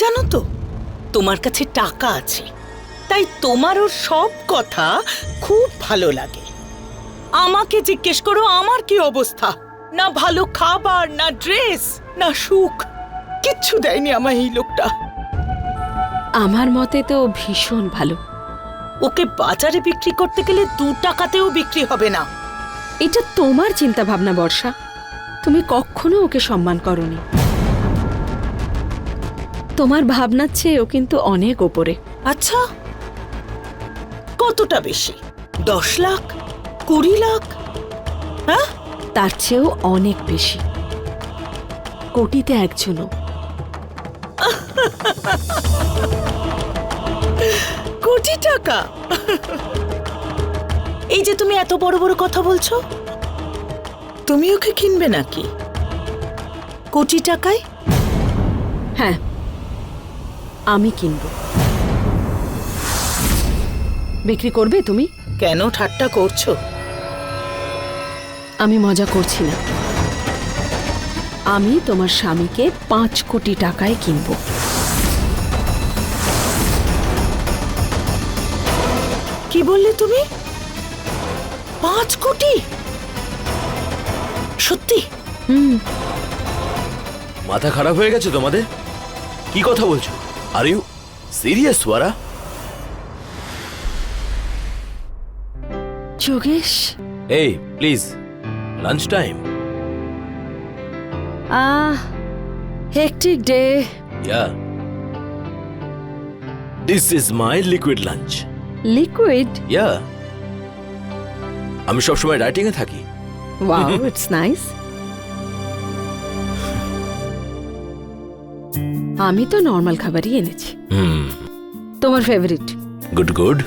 জানো তো, তোমার কাছে টাকা আছে, তাই তোমার ওর সব কথা খুব ভালো লাগে। আমাকে জিজ্ঞেস করো আমার কি অবস্থা, না ভালো খাবার, না ড্রেস, না সুখ, কিচ্ছু দেয়নি আমায় এই লোকটা। আমার মতে তো ভীষণ ভালো। ওকে বাজারে বিক্রি করতে গেলে 2 টাকাতেও বিক্রি হবে না। এটা তোমার চিন্তা ভাবনা বর্ষা, তুমি কখনো ওকে সম্মান করনি। তোমার ভাবনার চেয়ে ও কিন্তু অনেক ওপরে। আচ্ছা, কতটা বেশি? 10 লাখ, 20 লাখ? হ্যাঁ, তার চেয়েও অনেক বেশি। কোটিতে একজনও। কোটি টাকা? এই যে তুমি এত বড় বড় কথা বলছো, তুমি ওকে কিনবে নাকি কোটি টাকায়? হ্যাঁ, আমি কিনবো। বিক্রি করবে তুমি? কেন ঠাট্টা করছো? আমি মজা করছি না। আমি তোমার স্বামীকে 5 কোটি টাকায় কিনবো। কি বললে তুমি? 5 কোটি? সত্যি? মাথা খারাপ হয়ে গেছে তোমাদের? কি কথা বলছো? আর ইউ সিরিয়াস সোয়ারা? যোগেশ, এই please, lunch time. Hectic day. Yeah, this is my liquid lunch. Liquid? ইয়া, আমি সবসময় রাইটিং এ থাকি। Wow, it's nice. আমি তো নর্মাল খাবারই এনেছি। তোমার ফেভারিট? Good good.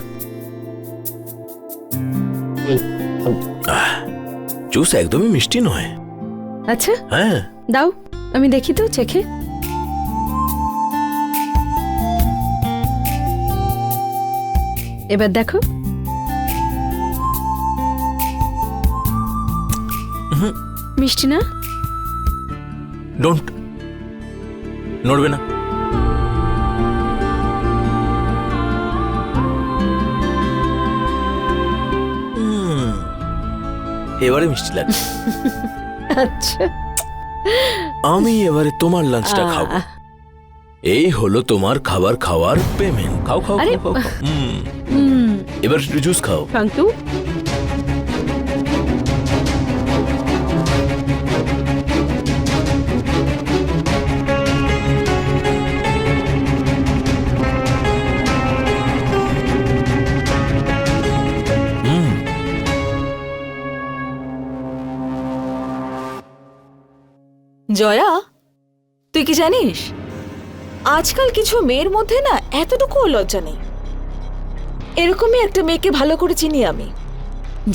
জুস একদমই মিষ্টি নয়। আচ্ছা, হ্যাঁ, দাও আমি দেখি তো চেখে। এবার দেখো। মিষ্টি না? ডোন্ট, নড়বে না। এবারে মিষ্টি লাগছে। আচ্ছা, আমি এবারে তোমার লাঞ্চটা খাবো। এই হলো তোমার খাবার খাওয়ার পেমেন্ট। খাও খাও আরে, খাও খাও। এবার একটু জুস খাও। Thank you. জয়া, তুই কি জানিস আজকাল কিছু মেয়ের মধ্যে না এতটুকু লজ্জা নেই। এরকমই একটা মেয়েকে ভালো করে চিনি আমি,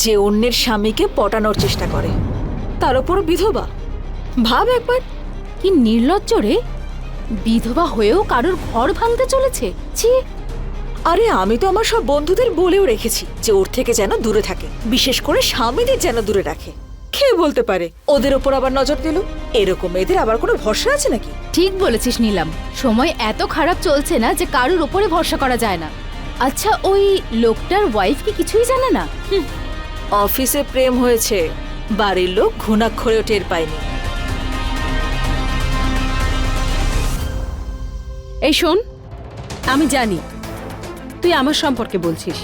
যে অন্যের স্বামীকে পটানোর চেষ্টা করে, তার উপর বিধবা। ভাব একবার, কি নির্লজ্জ রে! বিধবা হয়েও কারোর ঘর ভাঙতে চলেছে। ছি! আরে আমি তো আমার সব বন্ধুদের বলেও রেখেছি যে ওর থেকে যেন দূরে থাকে, বিশেষ করে স্বামীদের যেন দূরে রাখে। কে বলতে পারে ওদের ওপর আবার নজর দিল? এরকম মেয়েদের আবার কোনো ভরসা আছে নাকি? ঠিক বলেছিস নীলাম, সময় এত খারাপ চলছে না যে কারোর উপরে ভরসা করা যায় না। আচ্ছা, ওই লোকটার ওয়াইফ কি কিছুই জানে না? অফিসে প্রেম হয়েছে, বাড়ির লোক ঘুণাক্ষরেও টের পায়নি। এই শোন, আমি জানি তুই আমার সম্পর্কে বলছিস।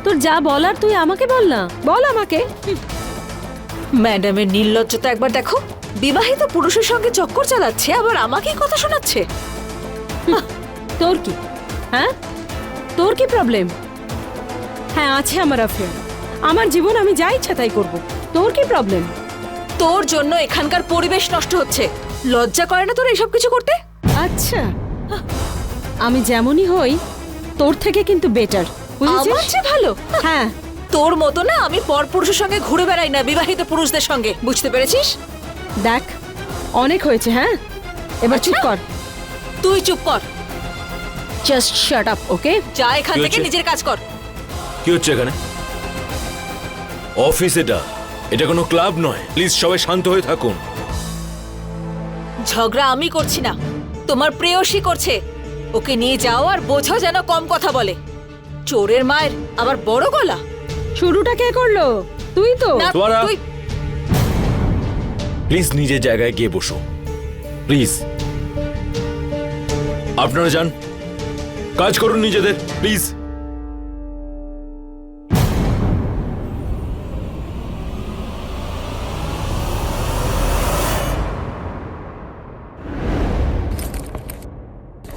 তোর যা বলার তুই আমাকে বল না, বল আমাকে। ম্যাডামের নির্লজ্জতা একবার দেখো, বিবাহিত পুরুষের সঙ্গে চক্কর চালাচ্ছে, আবার আমাকে কথা শোনাচ্ছে। তোর কি? হ্যাঁ, তোর কি প্রবলেম? হ্যাঁ, আছে আমার অ্যাফেয়ার, আমার জীবন, আমি যা ইচ্ছা তাই করব। তোর কি প্রবলেম? তোর জন্য এখানকার পরিবেশ নষ্ট হচ্ছে। লজ্জা করে না তোর এসব কিছু করতে? আচ্ছা, আমি যেমনই হই তোর থেকে কিন্তু বেটার, আমার চেয়ে ভালো? হ্যাঁ, তোর মতো না আমি পরপুরুষের সঙ্গে ঘুরে বেড়াই না, বিবাহিত পুরুষদের সঙ্গে, বুঝতে পেরেছিস? দেখ অনেক হয়েছে। হ্যাঁ, এবার চুপ কর। তুই চুপ কর, জাস্ট শাট আপ, ওকে? যা এখান কি থেকে, হচ্ছে? নিজের কাজ কর। কি হচ্ছে এখানে? অফিস এটা কোনো ক্লাব নয়। প্লিজ সবাই শান্ত হয়ে থাকুন। ঝগড়া আমি করছি না, তোমার প্রেয়সী করছে। ওকে নিয়ে যাও আর বোঝো যেন কম কথা বলে। চোরের মায়ের আবার বড় গলা। শুরুটা কে করলো? তুই তো। না, তোরা- তুই প্লিজ নিজের জায়গায় গিয়ে বসো, প্লিজ। আপনারা যান, কাজ করুন নিজেদের, প্লিজ।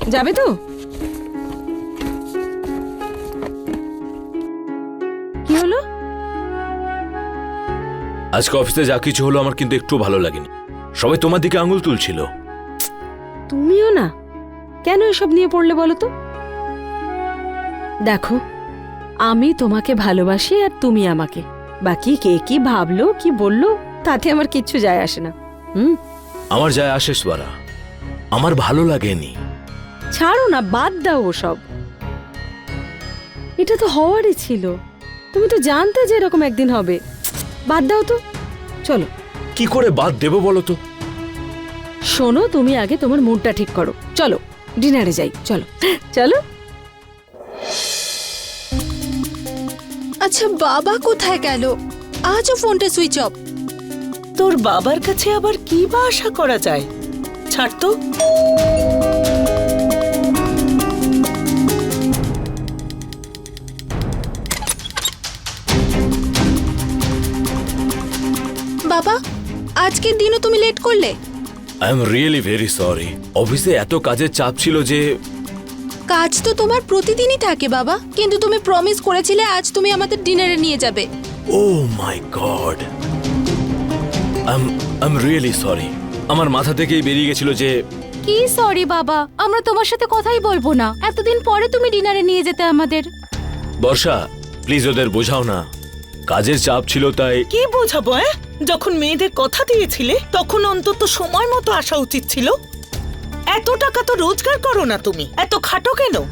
যাবে তো? কি হলো? আজকে অফিসে যা কিছু হলো আমার কিন্তু একটু ভালো লাগেনি। সবাই তোমার দিকে আঙুল তুলছিল। তুমিও না, কেন এসব নিয়ে পড়লে বলো তো? দেখো, আমি তোমাকে ভালোবাসি আর তুমি আমাকে। বাকি কে কি ভাবলো কি বললো তাতে আমার কিচ্ছু যায় আসে না। আমার যায় আসে স্বরা, আমার ভালো লাগেনি। ছাড়ো না, বাদ দাও ওসব। এটা তো হওয়ারই ছিল। তুমি তো জানতে যে এরকম একদিন হবে। বাদ দাও তো, চলো। কি করে বাদ দেবো বলো তো? শোনো, তুমি আগে তোমার মুডটা ঠিক করো। চলো ডিনারে যাই, চলো চলো। আচ্ছা বাবা কোথায় গেল? আজও ফোনটা সুইচ অফ। তোর বাবার কাছে আবার কি বা আশা করা যায়? ছাড় তো। বাবা, আজকের দিনও তুমি লেট করলে? I am really very sorry. অফিসে এত কাজের চাপ ছিল যে। কাজ তো তোমার প্রতিদিনই থাকে বাবা, কিন্তু তুমি প্রমিস করেছিলে আজ তুমি আমাদের ডিনারে নিয়ে যাবে। Oh my god, I am really sorry. আমার মাথা থেকেই বেরিয়ে গেছিল যে। কি সরি বাবা, আমরা তোমার সাথে কথাই বলবো না। এতদিন পরে তুমি ডিনারে নিয়ে যেতে আমাদের। বর্ষা, প্লিজ ওদের বোঝাও না, কাজের চাপ ছিল তাই। কি বোঝাবো? যখন মেয়েদের কথা দিয়েছিলে তখন অন্তত সময় মতো আসা উচিত ছিল। এত টাকা তো রোজগার করো না তুমি, এত খাটো কেন?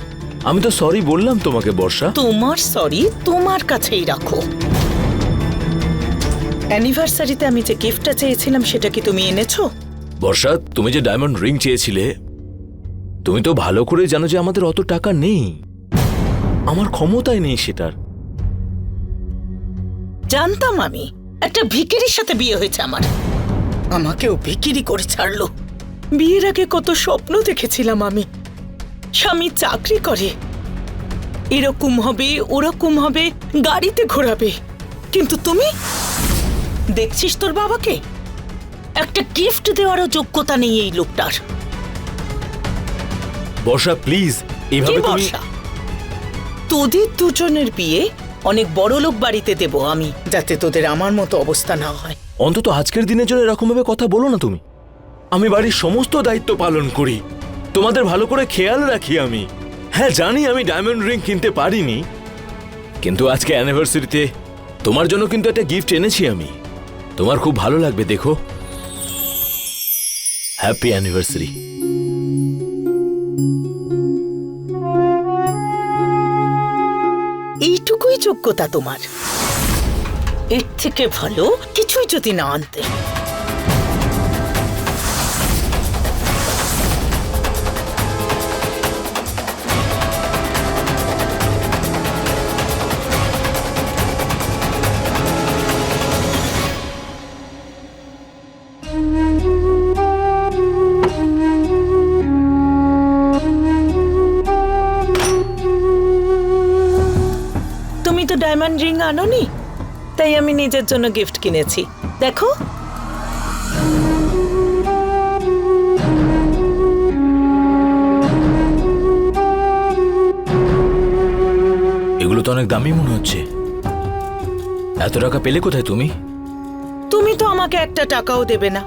আমি তো সরি বললাম তোমাকে বর্ষা। তোমার সরি তোমার কাছেই রাখো। অ্যানিভার্সারিতে আমি যে গিফটটা চেয়েছিলাম সেটা কি তুমি এনেছো? বর্ষা, তুমি যে ডায়মন্ড রিং চেয়েছিলে, তুমি তো ভালো করে জানো যে আমাদের অত টাকা নেই। আমার ক্ষমতায় নেই সেটার। জানতাম আমি একটা ভিখিরির সাথে বিয়ে হয়েছে আমার। আমাকেও ভিখিরি করে ছাড়লো। বিয়ের আগে কত স্বপ্ন দেখেছিলাম আমি। স্বামী চাকরি করে, এরকম হবে ওরকম হবে, গাড়িতে ঘোরাবে। কিন্তু তুমি দেখছিস তোর বাবাকে, একটা গিফট দেওয়ারও যোগ্যতা নেই এই লোকটার। বর্ষা প্লিজ, কি এভাবে তুমি। বর্ষা? তোদের দুজনের বিয়ে অনেক বড় লোক বাড়িতে দেব আমি, যাতে তোদের আমার মতো অবস্থা না হয়। অন্তত আজকের দিনের জন্য এরকম ভাবে কথা বলো না তুমি। আমি বাড়ির সমস্ত দায়িত্ব পালন করি, তোমাদের ভালো করে খেয়াল রাখি আমি। হ্যাঁ জানি আমি ডায়মন্ড রিং কিনতে পারিনি, কিন্তু আজকে অ্যানিভার্সারিতে তোমার জন্য কিন্তু একটা গিফট এনেছি আমি। তোমার খুব ভালো লাগবে, দেখো। Happy anniversary. এইটুকুই যোগ্যতা তোমার। এর থেকে ভালো কিছুই যদি না আনতে। তুমি তো ডায়মন্ড রিং আনোনি, তাই আমি নিজের জন্য গিফট কিনেছি। দেখো, এগুলো তো অনেক দামি মনে হচ্ছে। এত টাকা পেলে কোথায় তুমি? তুমি তো আমাকে একটা টাকাও দেবে না,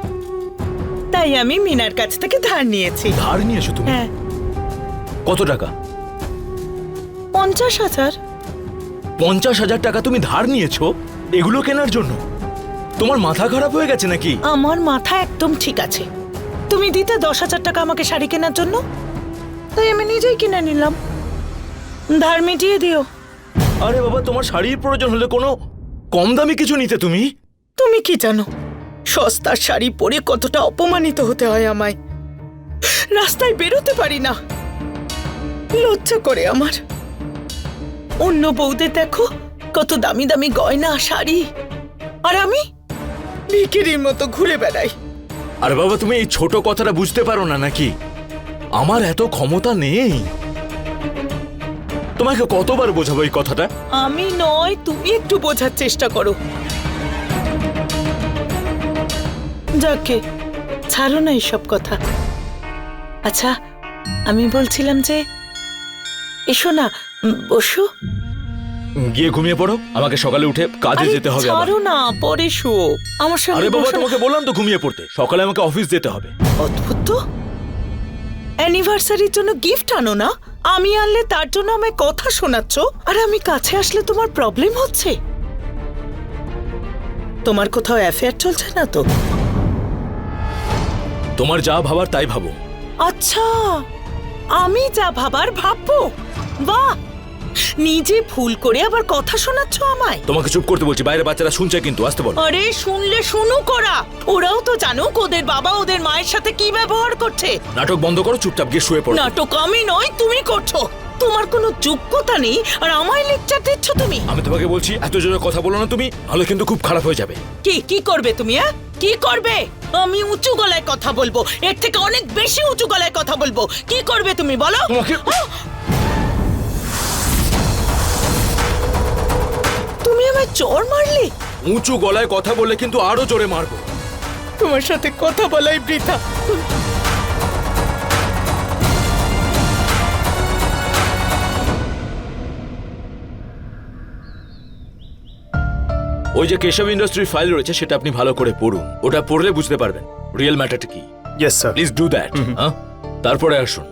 তাই আমি মিনার কাছ থেকে ধার নিয়েছি। ধার নিয়েছো তুমি? হ্যাঁ, কত টাকা? 50,000। 50,000 টাকা তুমি ধার নিয়েছো এগুলো কেনার জন্য? তোমার মাথা খারাপ হয়ে গেছে নাকি? আমার মাথা একদম ঠিক আছে। তুমি দিতে 10,000 টাকা আমাকে শাড়ি কেনার জন্য, তাই আমি নিজেই কিনে নিলাম। ধার মিটিয়ে দিও। আরে বাবা, তোমার শাড়ির প্রয়োজন হলে কোনো কম দামি কিছু নিতে তুমি। তুমি কি জানো সস্তার শাড়ি পরে কতটা অপমানিত হতে হয় আমায়? রাস্তায় বেরোতে পারি না। লজ্জা করে আমার। অন্য বউদের দেখো কত দামি দামি গয়না শাড়ি, আর আমি ভিখিরির মতো ঘুরে বেড়াই। আর বাবা তুমি এই ছোট কথাটা বুঝতে পারো না নাকি? আমার এত ক্ষমতা নেই। তোমাকে কতবার বোঝাবো এই কথাটা? আমি নয়, তুমি একটু বোঝার চেষ্টা করো। যাকে ছাড়ো না এইসব কথা। আচ্ছা, আমি বলছিলাম যে এসো না, বসো। গিয়ে ঘুমিয়ে পড়ো, আমাকে সকালে উঠে কাজে আরে যেতে হবে আবার। ছাড়ো না, পরে শো আমার সঙ্গে। আরে বাবা বসো না। তোমাকে বললাম তো ঘুমিয়ে পড়তে, সকালে আমাকে অফিস যেতে হবে। অদ্ভুত তো, অ্যানিভার্সারির জন্য গিফট আনো না, আমি আনলে তার জন্য আমায় কথা শোনাচ্ছ, আর আমি কাছে আসলে তোমার প্রবলেম হচ্ছে। তোমার কোথাও অ্যাফেয়ার চলছে না তো? তোমার যা ভাবার তাই ভাবো। আচ্ছা, আমি যা ভাবার ভাববো? বাহ, নিজে ভুল করে আবার কথা শোনাচ্ছ আমায়। তোমাকে চুপ করতে বলছি, বাইরে বাচ্চারা শুনছে কিন্তু, আসতে বলো। আরে শুনলে শুনুক ওরা, ওরাও তো জানুক ওদের বাবা ওদের মায়ের সাথে কি ব্যবহার করছে। নাটক বন্ধ করো, চুপচাপ গিয়ে শুয়ে পড়ো। নাটক আমি নয়, তুমি করছো। তোমার কোনো যোগ্যতা নেই আর আমায় লেকচার দিচ্ছ তুমি। আমি তোমাকে বলছি এত জোরে কথা বলো না তুমি, নাহলে কিন্তু খুব খারাপ হয়ে যাবে। কি করবে তুমি? কি করবে? আমি উঁচু গলায় কথা বলবো, এর থেকে অনেক বেশি উঁচু গলায় কথা বলবো। কি করবে তুমি বলো? তোমাকে তুমি আমায় চড় মারলে। উঁচু গলায় কথা বললে কিন্তু আরো জোরে মারবো। তোমার সাথে কথা বলাই বৃথা। ওই যে কেশব ইন্ডাস্ট্রির ফাইল রয়েছে সেটা আপনি ভালো করে পড়ুন, ওটা পড়লে বুঝতে পারবেন রিয়েল ম্যাটারটা কি। Yes sir. Please do that. হ্যাঁ, তারপরে আসুন।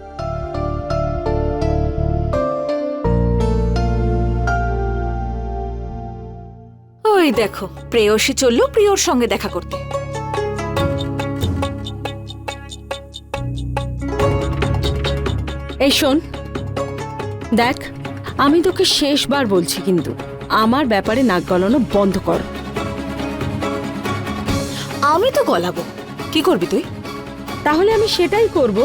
ওই দেখো, প্রেয়সী চললো প্রিয়র সঙ্গে দেখা করতে। এই শোন, দেখ আমি তোকে শেষবার বলছি, কিন্তু আমার ব্যাপারে নাক গলানো বন্ধ কর। আমি তো গলাবো, কি করবি তুই? তাহলে আমি সেটাই করব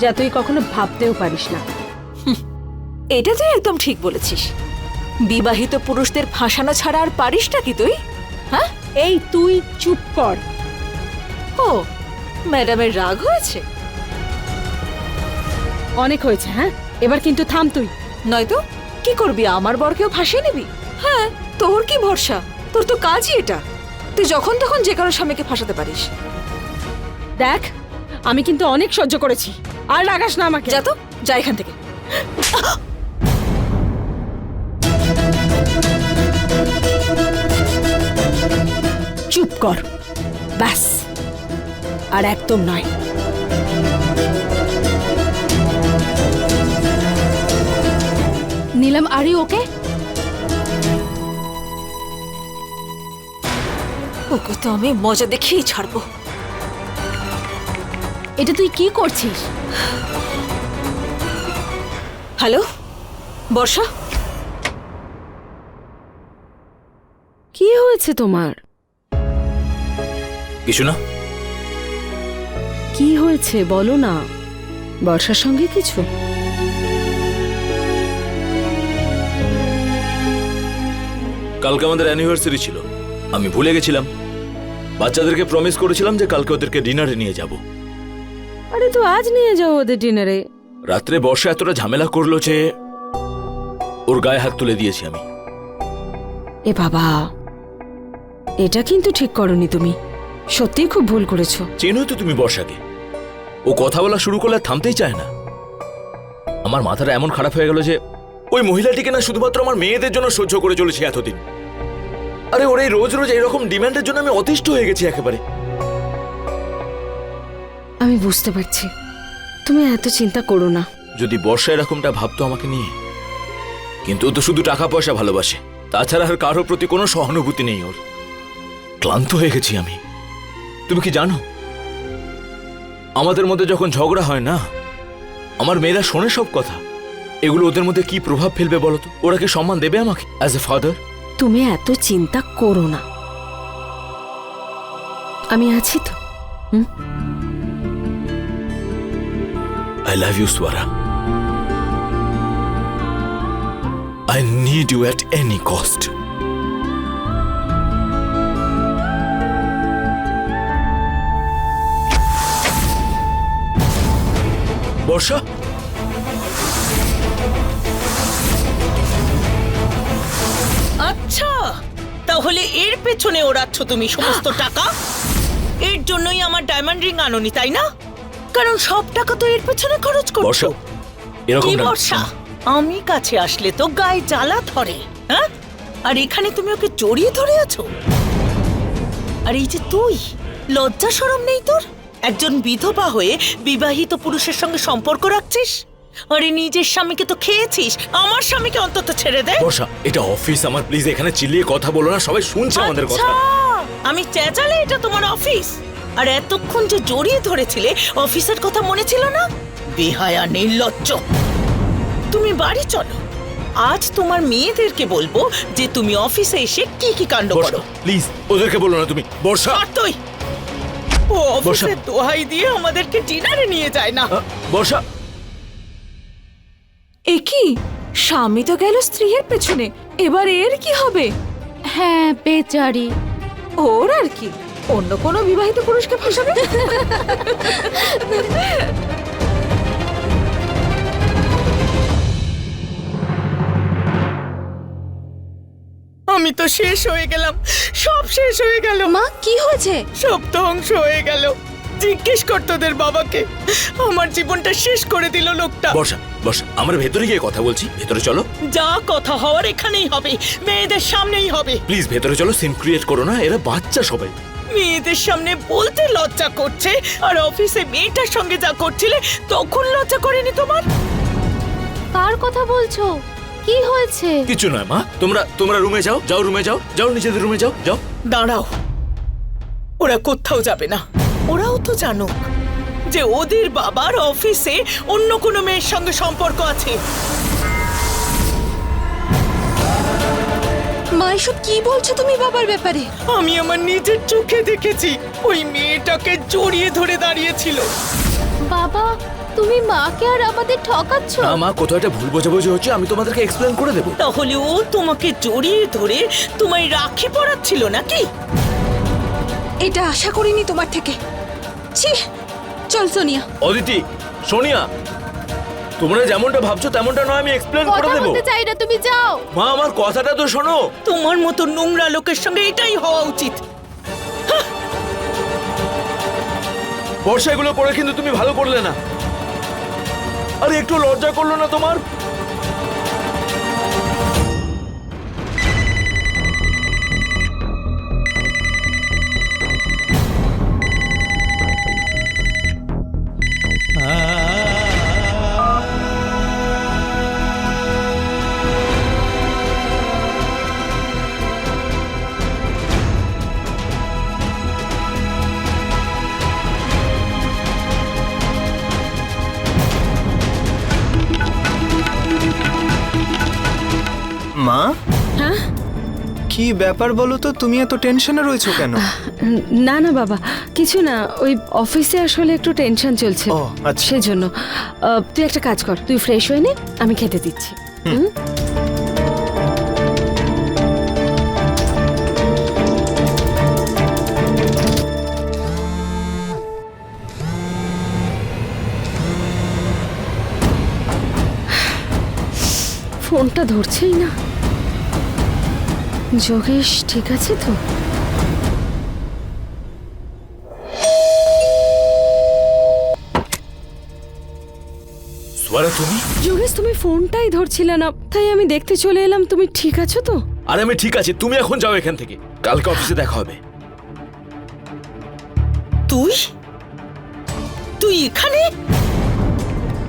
যা তুই কখনো ভাবতেও পারিস না। এটা তুই একদম ঠিক বলেছিস। বিবাহিত পুরুষদের ফাঁসানো ছাড়া আর পারিসটা কি তুই? হ্যাঁ? এই তুই চুপ কর। ও, ম্যাডামের রাগ হয়েছে? অনেক হয়েছে, হ্যাঁ এবার কিন্তু থাম তুই। নয়তো কি করবি, আমার বরকেও ফাঁসিয়ে নিবি? হ্যাঁ, তোর কি ভরসা? তোর তো কাজই এটা, তুই যখন তখন যে কারো স্বামীকে ফাঁসাতে পারিস। দেখ আমি কিন্তু অনেক সহ্য করেছি, আর রাগাস না আমাকে। যা তো, যা এখান থেকে। চুপ কর, ব্যাস, আর একদম নয়। Neelam, are you okay? ওকে তো আমি মজা দেখেই ছাড়বো। এটা তুই কি করছিস? হ্যালো বর্ষা, কি হয়েছে তোমার? কিছু না। কি হয়েছে বলো না। বর্ষার সঙ্গে কিছু? কালকে আমাদের অ্যানিভার্সারি ছিল, আমি ভুলে গেছিলাম। বাচ্চাদেরকে প্রমিস করেছিলাম যে কালকে ওদেরকে ডিনারে নিয়ে যাব। আরে তো আজ নিয়ে যাও ওদের ডিনারে। রাত্রে বর্ষা এতটা ঝামেলা করলো যে ওর গায়ে হাত তুলে দিয়েছি আমি। এ বাবা, এটা কিন্তু ঠিক করনি তুমি, সত্যিই খুব ভুল করেছো। চেনোই তো তুমি বর্ষাকে, ও কথা বলা শুরু করলে থামতেই চায় না। আমার মাথাটা এমন খারাপ হয়ে গেল যে ওই মহিলাটিকে না শুধুমাত্র আমার মেয়েদের জন্য সহ্য করে চলেছি এতদিন। আরে ওর এই রোজ রোজ এইরকম ডিমান্ডের জন্য আমি অতিষ্ঠ হয়ে গেছি একেবারে। আমি বুঝতে পারছি, তুমি এত চিন্তা করো না। যদি বর্ষা এরকমটা ভাবতো আমাকে নিয়ে, কিন্তু ও তো শুধু টাকা পয়সা ভালোবাসে, তাছাড়া আর কারোর প্রতি কোনো সহানুভূতি নেই ওর। ক্লান্ত হয়ে গেছি আমি। তুমি কি জানো, আমাদের মধ্যে যখন ঝগড়া হয় না, আমার মেয়েরা শোনে সব কথা। এগুলো ওদের মধ্যে কি প্রভাব ফেলবে বলতো? ওরা কি সম্মান দেবে আমাকে অ্যাজ এ ফাদার? তুমি এত চিন্তা করো না, আমি আছি তো। I love you Swara. I need you at any cost. Barsha, আচ্ছা, তাহলে এর পেছনে ওড়াচ্ছ তুমি সমস্ত টাকা? এর জন্যই আমার ডায়মন্ড রিং আনোনি, তাই না? কারণ সব টাকা তো এর পেছনে খরচ বর্ষা, করছো। এরকম কি না। বর্ষা, আমি কাছে আসলে তো গায়ে জ্বালা ধরে, হ্যাঁ? আর এখানে তুমি ওকে জড়িয়ে ধরে আছো। আর এই যে তুই, লজ্জা শরম নেই তোর? একজন বিধবা হয়ে বিবাহিত পুরুষের সঙ্গে সম্পর্ক রাখছিস। আরে নিজের স্বামীকে তো খেয়েছিস, আমার স্বামীকে অন্তত ছেড়ে দে। বর্ষা, এটা অফিস আমার, প্লিজ এখানে চিল্লিয়ে কথা বলো না, সবাই শুনছে আমাদের আচ্ছা, কথা। আমি চেঁচালে এটা তোমার অফিস? আর এতক্ষণ যে জড়িয়ে ধরেছিলে, অফিসের কথা মনে ছিল না? বেহায়া নির্লজ্জ। তুমি বাড়ি চলো, আজ তোমার মেয়েদেরকে বলবো যে তুমি অফিসে এসে কি কি কাণ্ড বর্ষা, করো। প্লিজ ওদেরকে বলো না তুমি। বর্ষা, আর তুই ও অফিসের দোহাই দিয়ে আমাদেরকে ডিনারে নিয়ে যায় না। বর্ষা, এ কি, স্বামী তো গেল স্ত্রীর পেছনে, এবার এর কি হবে? হ্যাঁ বেচারি। ওর আর কি, অন্য কোনো বিবাহিত পুরুষকে ফাঁসাবে? আমি তো শেষ হয়ে গেলাম, সব শেষ হয়ে গেল। মা কি হয়েছে? সব ধ্বংস হয়ে গেল। জিজ্ঞেস কর তোদের বাবাকে, আমার জীবনটা শেষ করে দিল লোকটা। বর্ষা, বর্ষা, আমরা ভেতরে গিয়ে কথা বলছি, ভেতরে চলো। যা কথা হওয়ার এখানেই হবে, মেয়েদের সামনেই হবে। প্লিজ ভেতরে চলো, সিন ক্রিয়েট করো না, এরা বাচ্চা সবাই। মেয়েদের সামনে বলতে লজ্জা করছে, আর অফিসে মেয়েটার সঙ্গে যা করছিলে তখন লজ্জা করেনি তোমার? কার কথা বলছো? কি হয়েছে? কিছু নয় মা, তোমরা রুমে যাও, যাও রুমে যাও, যাও নিজেদের রুমে যাও, যাও। দাঁড়াও, ওরা কোথাও যাবে না। ওরাও তো জানুক যে ওদের বাবার অফিসে অন্য কোনো মেয়ের সঙ্গে সম্পর্ক আছে। মা এসব কি বলছো তুমি বাবার ব্যাপারে? আমি আমার নিজের চোখে দেখেছি, ওই মেয়েটাকে জড়িয়ে ধরে দাঁড়িয়েছিল। বাবা, তুমি মাকে আর আমাদের ঠকাচ্ছ। না মা, কোথাও একটা ভুল বোঝাবুঝি হচ্ছে, আমি তোমাদেরকে এক্সপ্লেন করে দেবো। তাহলে ও তোমাকে জড়িয়ে ধরে তোমায় রাখি পরাচ্ছিল নাকি? এটা আশা করিনি তোমার থেকে। ছি, চল সোনিয়া। অদিতি, সোনিয়া, তোমরা যেমনটা ভাবছো তেমনটা নয়, আমি এক্সপ্লেন করে কথা দেবো। বলতে চাই না, তুমি যাও। মা, আমার কথাটা তো শোনো। তোমার মতো নোংরা লোকের সঙ্গে এটাই হওয়া উচিত। বর্ষা, এগুলো করে কিন্তু তুমি ভালো করলে না। আরে একটু লজ্জা করলো না তোমার? মা, হ্যাঁ? কি ব্যাপার বলো তো, তুমি এত টেনশনে রয়েছো কেন? না না বাবা, কিছু না, ওই অফিসে আসলে একটু টেনশন চলছে, ও, আচ্ছা। সেজন্য। তুই একটা কাজ কর, তুই ফ্রেশ হয়ে নে, আমি খেতে দিচ্ছি। হুম? ফোনটা ধরছেই না। যোগেশ ঠিক আছে তো? সোয়ারা, তুমি? যোগেশ, তুমি ফোনটাই ধরছিলে না, তাই আমি দেখতে চলে এলাম। তুমি ঠিক আছো তো? আরে আমি ঠিক আছি, তুমি এখন যাও এখান থেকে, কালকে অফিসে দেখা হবে। তুই তুই এখানে?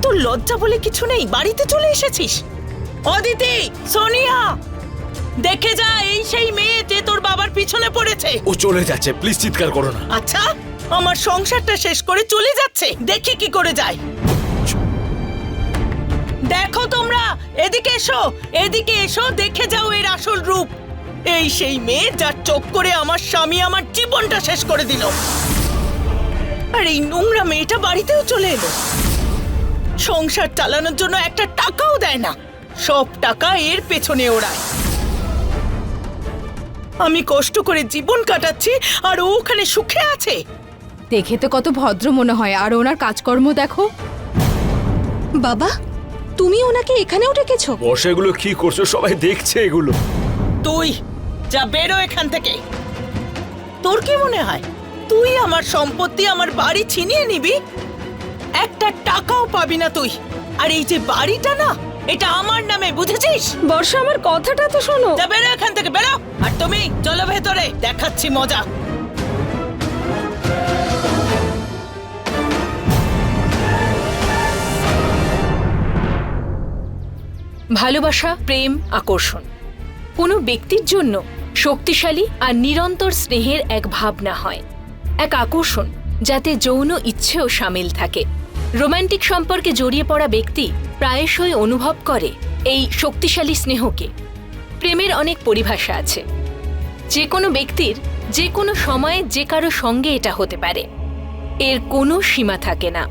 তোর লজ্জা বলে কিছু নেই, বাড়িতে চলে এসেছিস? অদিতি, সোনিয়া, দেখে যা, এই সেই মেয়ে যে তোর বাবার পিছনে পড়েছে। ও চলে যাচ্ছে, প্লিজ চিৎকার করো না। আচ্ছা, আমার সংসারটা শেষ করে চলে যাচ্ছে, দেখি কি করে যায়। দেখো তোমরা, এদিকে এসো, এদিকে এসো, দেখে যাও এর আসল রূপ। এই সেই মেয়ে যার চোখ করে আমার স্বামী আমার জীবনটা শেষ করে দিল। আর এই নোংরা মেয়েটা বাড়িতেও চলে এলো, সংসার চালানোর জন্য একটা টাকাও দেয় না, সব টাকা এর পেছনে ওড়ায়। আমি কষ্ট করে জীবন কাটাচ্ছি আর ও ওখানে সুখে আছে। দেখে তো কত ভদ্র মনে হয়, আর ওনার কাজকর্ম দেখো। বাবা, তুমি ওনাকে এখানেও ডেকেছো? বর্ষা, এগুলো কি করছো? সবাই দেখছে এগুলো। তুই যা, বেরো এখান থেকে। তোর কি মনে হয় তুই আমার সম্পত্তি, আমার বাড়ি ছিনিয়ে নিবি? একটা টাকাও পাবি না তুই। আর এই যে বাড়িটা না, এটা আমার নামে, বুঝেছিস? বর্ষা, আমার কথাটা তো শোনো। যা, বেরো এখান থেকে, বেরো। আর তুমি চলো ভেতরে, দেখাচ্ছি মজা। ভালোবাসা, প্রেম, আকর্ষণ কোনো ব্যক্তির জন্য শক্তিশালী আর নিরন্তর স্নেহের এক ভাবনা হয়, এক আকর্ষণ যাতে যৌন ইচ্ছেও সামিল থাকে। রোমান্টিক সম্পর্কে জড়িয়ে পড়া ব্যক্তি প্রায়শই অনুভব করে এই শক্তিশালী স্নেহকে। প্রেমের অনেক পরিভাষা আছে। যে কোনো ব্যক্তির যে কোনো সময়ে যে কারো সঙ্গে এটা হতে পারে, এর কোনো সীমা থাকে না।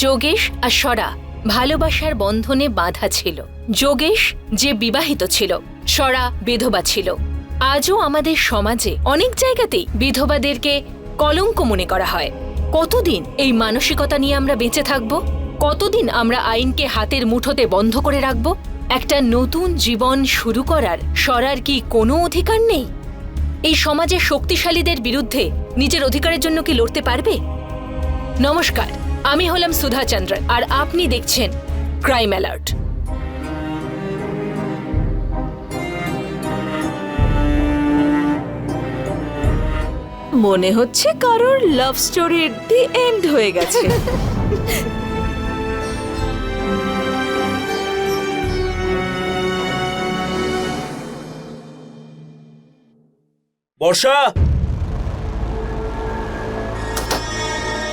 যোগেশ আর স্বরা ভালোবাসার বন্ধনে বাঁধা ছিল। যোগেশ যে বিবাহিত ছিল, স্বরা বিধবা ছিল। আজও আমাদের সমাজে অনেক জায়গাতেই বিধবাদেরকে কলঙ্ক মনে করা হয়। কতদিন এই মানসিকতা নিয়ে আমরা বেঁচে থাকব? কতদিন আমরা আইনকে হাতের মুঠোতে বন্ধ করে রাখব? একটা নতুন জীবন শুরু করার স্বরার কি কোনো অধিকার নেই? এই সমাজের শক্তিশালীদের বিরুদ্ধে নিজের অধিকারের জন্য কি লড়তে পারবে? নমস্কার, আমি হলাম সুধা চন্দ্রন আর আপনি দেখছেন ক্রাইম অ্যালার্ট। মনে হচ্ছে কারোর লাভ স্টোরির দি এন্ড হয়ে গেছে। বর্ষা,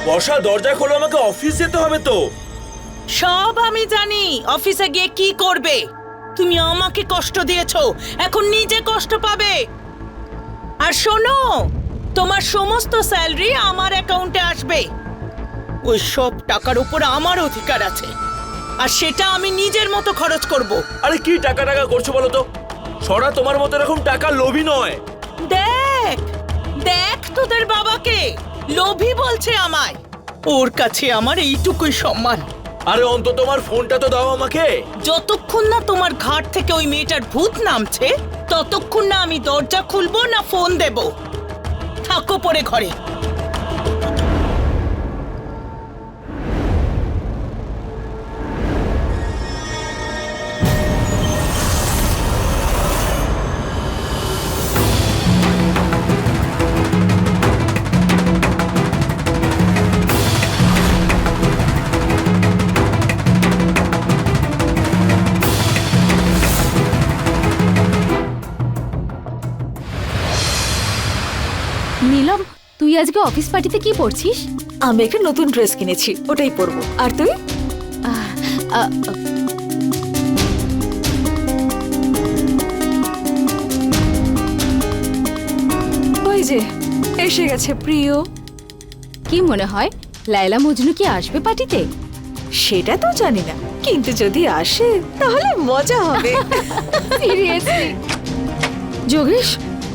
বর্ষা, দরজা খোলো, আমাকে অফিস যেতে হবে তো। সব আমি জানি। অফিসে গিয়ে কি করবে? তুমি আমাকে কষ্ট দিয়েছো, এখন নিজে কষ্ট পাবে। আর শোনো, তোমার সমস্ত স্যালারি আমার অ্যাকাউন্টে আসবে। ওই সব টাকার উপর আমার অধিকার আছে, আর সেটা আমি নিজের মতো খরচ করব। আরে কি টাকা টাকা করছো বলো তো? সরা তোমার মতো এরকম টাকা লোভী নয়। দেখ দেখ তোদের বাবাকে, লোভী বলছে আমায়। ওর কাছে আমার এইটুকুই সম্মান। আরে অন্তত তোমার ফোনটা তো দাও আমাকে। যতক্ষণ না তোমার ঘাট থেকে ওই মেয়েটার ভূত নামছে, ততক্ষণ না আমি দরজা খুলবো না ফোন দেব। থাকো পরে ঘরে। নীলম, তুই আজকে অফিস পার্টিতে কি পরছিস? আমি একটা নতুন ড্রেস কিনেছি, ওটাই পরবো। আর তুই? ওই যে এসে গেছে প্রিয়। কি মনে হয় লায়লা মজনু কি আসবে পার্টিতে? সেটা তো জানি না, কিন্তু যদি আসে তাহলে মজা হবে। সিরিয়াসলি? যোগেশ,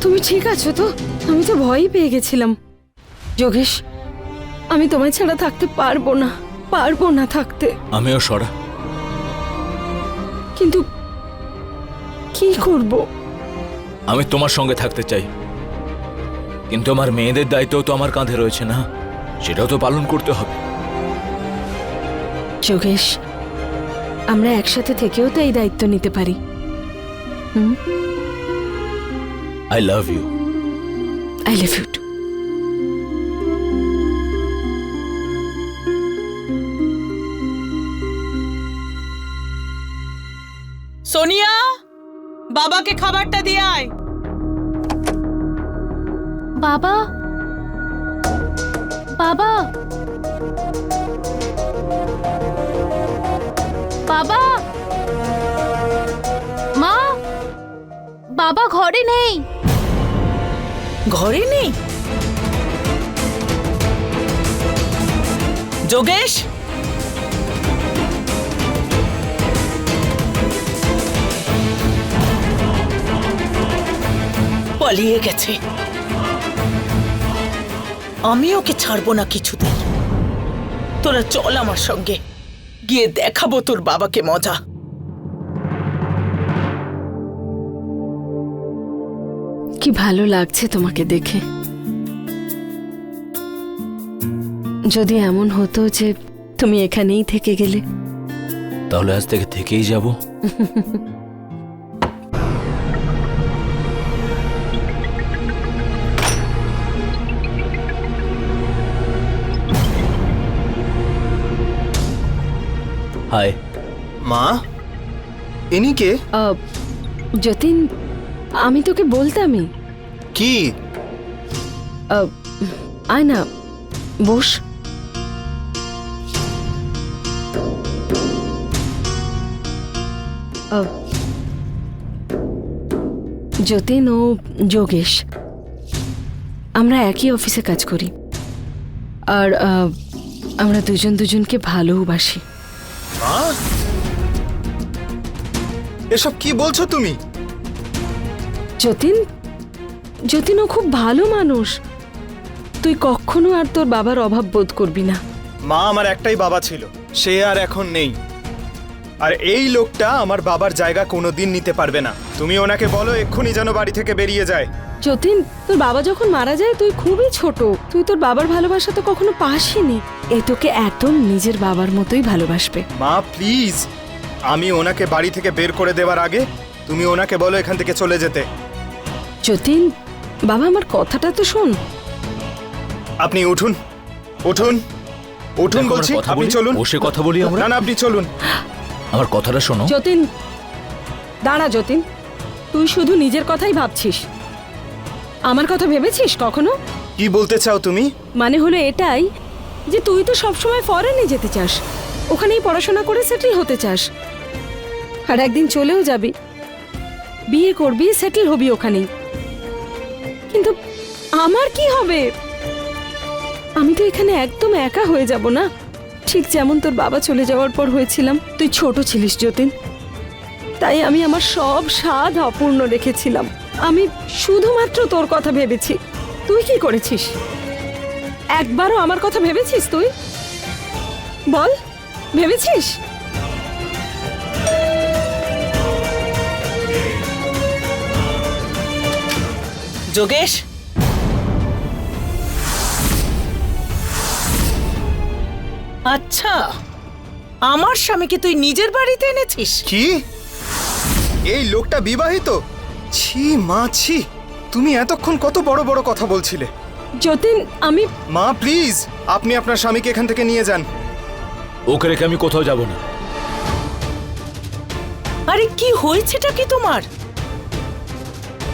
তুমি ঠিক আছো তো? আমি তো ভয়ই পেয়ে গেছিলাম। যোগেশ, আমি তোমায় ছাড়া থাকতে পারবো না থাকতে। আমিও সরা। কিন্তু কি করব? আমি তোমার সঙ্গে থাকতে চাই, কিন্তু আমার মেয়েদের দায়িত্ব তো আমার কাঁধে রয়েছে না, সেটাও তো পালন করতে হবে। যোগেশ, আমরা একসাথে থেকেও তো এই দায়িত্ব নিতে পারি। I love you. I love you too. Sonia, বাবাকে খাবারটা দিয়ে আয়। বাবা, বাবা, বাবা, মা, বাবা ঘরে নেই। ঘরে নেই? যোগেশ, পালিয়ে গেছে। আমি ওকে ছাড়বো না কিছুদিন। তোরা চল আমার সঙ্গে, গিয়ে দেখাবো তোর বাবাকে মজা। কি ভালো লাগছে তোমাকে দেখে। যদি এমন হতো যে তুমি এখানেই থেকে গেলে। তাহলে আজ থেকে থেকেই যাব। হাই। মা, ইনি কে? যতীন, আমি তোকে বলতামই। কি? আয় না, বস। যতীন ও যোগেশ, আমরা একই অফিসে কাজ করি, আর আমরা দুজন দুজনকে ভালোবাসি। মা, এসব কি বলছো তুমি? যতীন, যতীন ও খুব ভালো মানুষ। তুই কখনো আর তোর বাবার অভাব বোধ করবি না। মা, আমার একটাই বাবা ছিল, সে আর এখন নেই। আর এই লোকটা আমার বাবার জায়গা কোনোদিন নিতে পারবে না। তুমি ওনাকে বলো এক্ষুনি যেন বাড়ি থেকে বেরিয়ে যায়। যতীন, তোর বাবা যখন মারা যায় তুই খুবই ছোট। তুই তোর বাবার ভালোবাসা তো কখনো পাসনি। এ তোকে একদম নিজের বাবার মতোই ভালোবাসবে। মা প্লিজ, আমি ওনাকে বাড়ি থেকে বের করে দেওয়ার আগে তুমি ওনাকে বলো এখান থেকে চলে যেতে। যতীন, বাবা আমার কথাটা তো শোন। আপনি উঠুন, উঠুন, উঠুন বলছি। আপনি চলুন। বসে কথা বলি আমরা। না না, আপনি চলুন। আমার কথাটা শোনো। যতীন, দাঁড়া যতীন, তুই শুধু নিজের কথাই ভাবছিস। আমার কথা ভেবেছিস কখনো? কি বলতে চাও তুমি? মানে হলো এটাই যে তুই তো সবসময় ফরেনে যেতে চাস, ওখানেই পড়াশোনা করে সেটেল হতে চাস, আর একদিন চলেও যাবি, বিয়ে করবি, সেটেল হবি ওখানেই। কিন্তু আমার কি হবে? আমি তো এখানে একদম একা হয়ে যাব না, ঠিক যেমন তোর বাবা চলে যাওয়ার পর হয়েছিলাম। তুই ছোট ছিলিস যতীন, তাই আমি আমার সব স্বাদ অপূর্ণ রেখেছিলাম। আমি শুধুমাত্র তোর কথা ভেবেছি। তুই কি করেছিস? একবারও আমার কথা ভেবেছিস তুই? বল, ভেবেছিস? যোগেশ, আচ্ছা, আমার স্বামীকে তুই নিজের বাড়িতে এনেছিস? কি? এই লোকটা বিবাহিত? ছি মা, ছি। তুমি এতক্ষণ কত বড় বড় কথা বলছিলে। যতীন, আমি মা প্লিজ, আপনি আপনার স্বামীকে এখান থেকে নিয়ে যান। ওকে রেখে আমি কোথাও যাব না। আরে কি হয়েছেটা কি তোমার?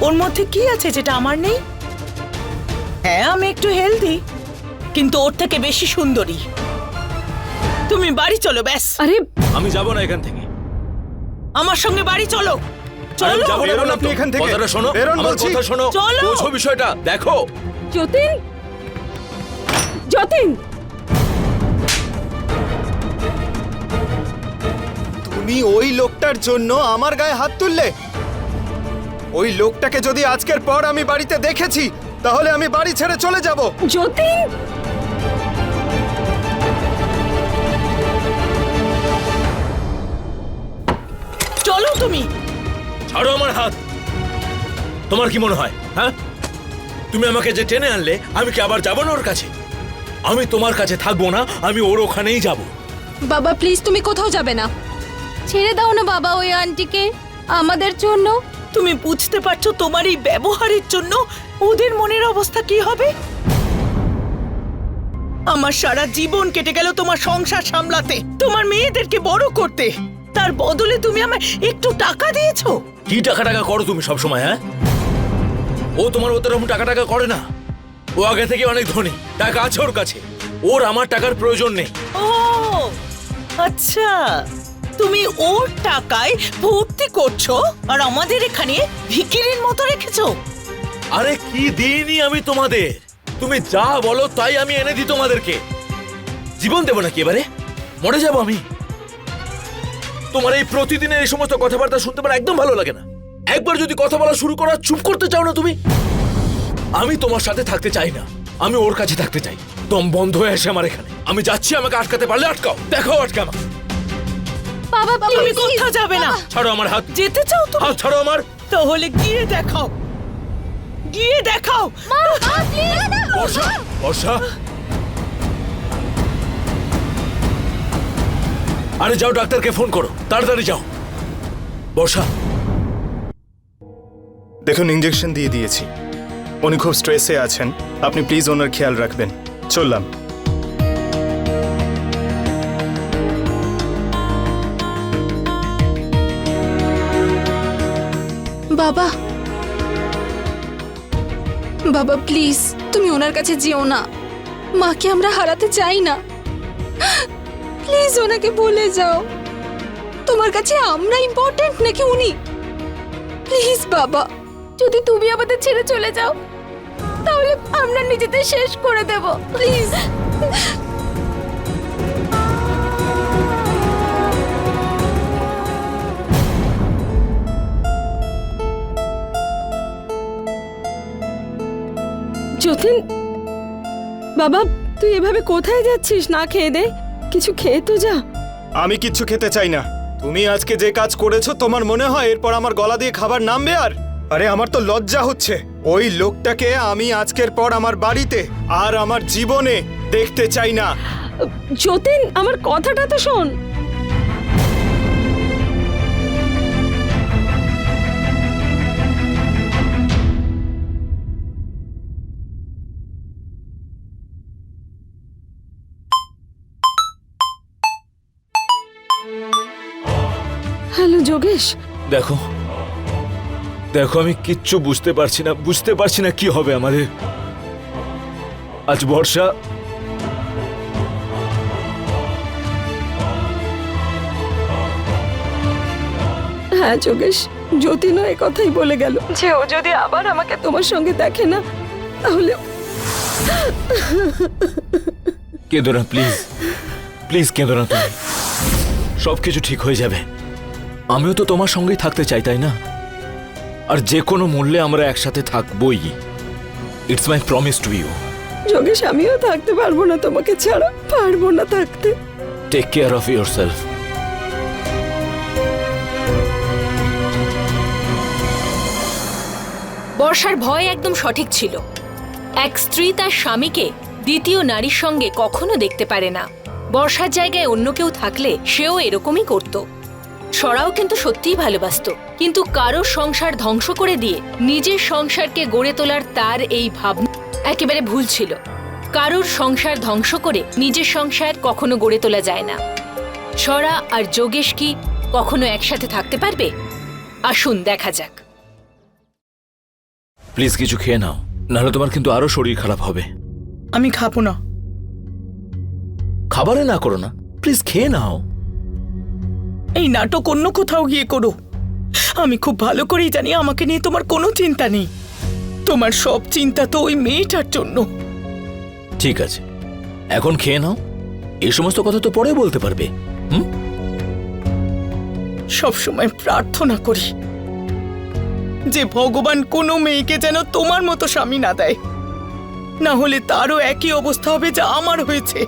ওর মধ্যে কি আছে যেটা আমার নেই? হ্যাঁ, আমি একটু হেলদি, কিন্তু ওর থেকে বেশি সুন্দরী। তুমি বাড়ি চলো ব্যাস। আরে আমি যাব না এখান থেকে। আমার সঙ্গে বাড়ি চলো। আরে আমি চলো। যাবো না বেরোন বললাম আপনি তো। এখান থেকে। কথাটা শোনো, বেরোন আমার বলছি। কথা শোনো। চলো। বোঝো বিষয়টা, দেখো। যতীন, যতীন, তুমি ওই লোকটার জন্য আমার গায়ে হাত তুললে? ওই লোকটাকে যদি আজকের পর আমি বাড়িতে দেখেছি, তাহলে আমি বাড়ি ছেড়ে চলে যাব। যতীন, চলো তুমি। ছাড়ো আমার হাত। তোমার কি মনে হয়, হ্যাঁ? তুমি আমাকে যে টেনে আনলে, আমি কি আবার যাবো না ওর কাছে? আমি তোমার কাছে থাকবো না, আমি ওর ওখানেই যাব। বাবা প্লিজ, তুমি কোথাও যাবে না। ছেড়ে দাও না বাবা ওই আন্টিকে, আমাদের জন্য। তুমি বুঝতে পারছো তোমার এই ব্যবহারের জন্য ওদের মনের অবস্থা কি হবে? আমার সারা জীবন কেটে গেল তোমার সংসার সামলাতে, তোমার মেয়েদেরকে বড় করতে। তার বদলে তুমি আমায় একটু টাকা দিয়েছো। কি টাকা টাকা করো তুমি সব সময়, হ্যাঁ? ও তোমার মতো এরকম টাকা টাকা করে না। ও আগে থেকে অনেক ধনী, টাকা আছে ওর কাছে। ওর আমার টাকার প্রয়োজন নেই। ও আচ্ছা, তুমি ওর টাকায় ভর্তি করছো আর আমাদের এখানে ভিখিরির মতো রেখেছো। আরে কি দিইনি আমি তোমাদের? তুমি যা বলো তাই আমি এনে দিই তোমাদেরকে। জীবন দেবো নাকি এবারে? মরে যাবো আমি? তোমার এই প্রতিদিনের এই সমস্ত কথাবার্তা শুনতে আমার একদম ভালো লাগে না। একবার যদি কথা বলা শুরু করো, চুপ করতে চাও না তুমি? আমি তোমার সাথে থাকতে চাই না, আমি ওর কাছে থাকতে চাই। দম বন্ধ হয়ে আসে আমার এখানে। আমি যাচ্ছি, আমাকে আটকাতে পারলে আটকাও, দেখাও আটকে আমাকে। বাবা তুমি please, কোথাও যাবে না। ছাড়ো আমার হাত, যেতে চাও তুমি? হাত ছাড়ো আমার। তাহলে গিয়ে দেখাও, গিয়ে দেখাও। মা, please, বর্ষা, বর্ষা, আরে যাও ডাক্তারকে ফোন করো, তাড়াতাড়ি যাও। বর্ষা, দেখুন ইঞ্জেকশন দিয়ে দিয়েছি, উনি খুব স্ট্রেসে আছেন, আপনি প্লিজ ওনার খেয়াল রাখবেন। চললাম। বাবা, বাবা প্লিজ তুমি ওনার কাছে যেও না, মাকে আমরা হারাতে চাই না, প্লিজ ওনাকে ভুলে যাও। তোমার কাছে আমরা ইম্পর্ট্যান্ট নাকি উনি? প্লিজ বাবা। যদি তুমি আমাদের ছেড়ে চলে যাও তাহলে আমরা নিজেদের শেষ করে দেব। প্লিজ যতীন, বাবা তুই এভাবে কোথায় যাচ্ছিস না খেয়ে দে? কিছু খেয়ে তো যা। আমি কিচ্ছু খেতে চাই না। তুমি আজকে যে কাজ করেছো, তোমার মনে হয় এরপর আমার গলা দিয়ে খাবার নামবে? আর আরে আমার তো লজ্জা হচ্ছে। ওই লোকটাকে আমি আজকের পর আমার বাড়িতে আর আমার জীবনে দেখতে চাই না। যতীন, আমার কথাটা তো শোন। হ্যালো যোগেশ। দেখো দেখো, আমি কিচ্ছু বুঝতে পারছি না কি হবে আমাদের। আজ বর্ষা হ্যাঁ যোগেশ, যতীনও এই কথাই বলে গেল যে ও যদি আবার আমাকে তোমার সঙ্গে দেখে না তাহলে। কেঁদো না প্লিজ, প্লিজ কেঁদো না তুমি, সবকিছু ঠিক হয়ে যাবে। আমিও তো তোমার সঙ্গেই থাকতে চাই, তাই না? আর যে কোনো মূল্যে আমরা একসাথে থাকবোই। It's my promise to you. Yogesh, আমিও থাকতে পারবো না তোমাকে ছাড়া, পারবো না থাকতে। Take care of yourself. বর্ষার ভয় একদম সঠিক ছিল। এক স্ত্রী তার স্বামীকে দ্বিতীয় নারীর সঙ্গে কখনো দেখতে পারে না। বর্ষার জায়গায় অন্য কেউ থাকলে সেও এরকমই করত। সরাও কিন্তু সত্যিই ভালোবাসতো, কিন্তু কারো সংসার ধ্বংস করে দিয়ে নিজের সংসারকে গড়ে তোলার তার এই ভাবনা একেবারে ভুল ছিল। কারোর সংসার ধ্বংস করে নিজের সংসার কখনো গড়ে তোলা যায় না। সরা আর যোগেশ কি কখনো একসাথে থাকতে পারবে? আসুন দেখা যাক। প্লিজ কিছু খেয়ে নাও, নাহলে তোমার কিন্তু আরো শরীর খারাপ হবে। আমি খাবো না। খাবারে না করো না, প্লিজ খেয়ে নাও। এই নাটক অন্য কোথাও গিয়ে করো। আমি খুব ভালো করেই জানি আমাকে নিয়ে তোমার কোনো চিন্তা নেই। তোমার সব চিন্তা তো ওই মেয়েটার জন্য। ঠিক আছে, এখন খেয়ে নাও। এই সমস্ত কথা তো পরে বলতে পারবে। সব সময় প্রার্থনা করি যে ভগবান কোনো মেয়েকে যেন তোমার মতো স্বামী না দেয়, না হলে তারও একই অবস্থা হবে যা আমার হয়েছে।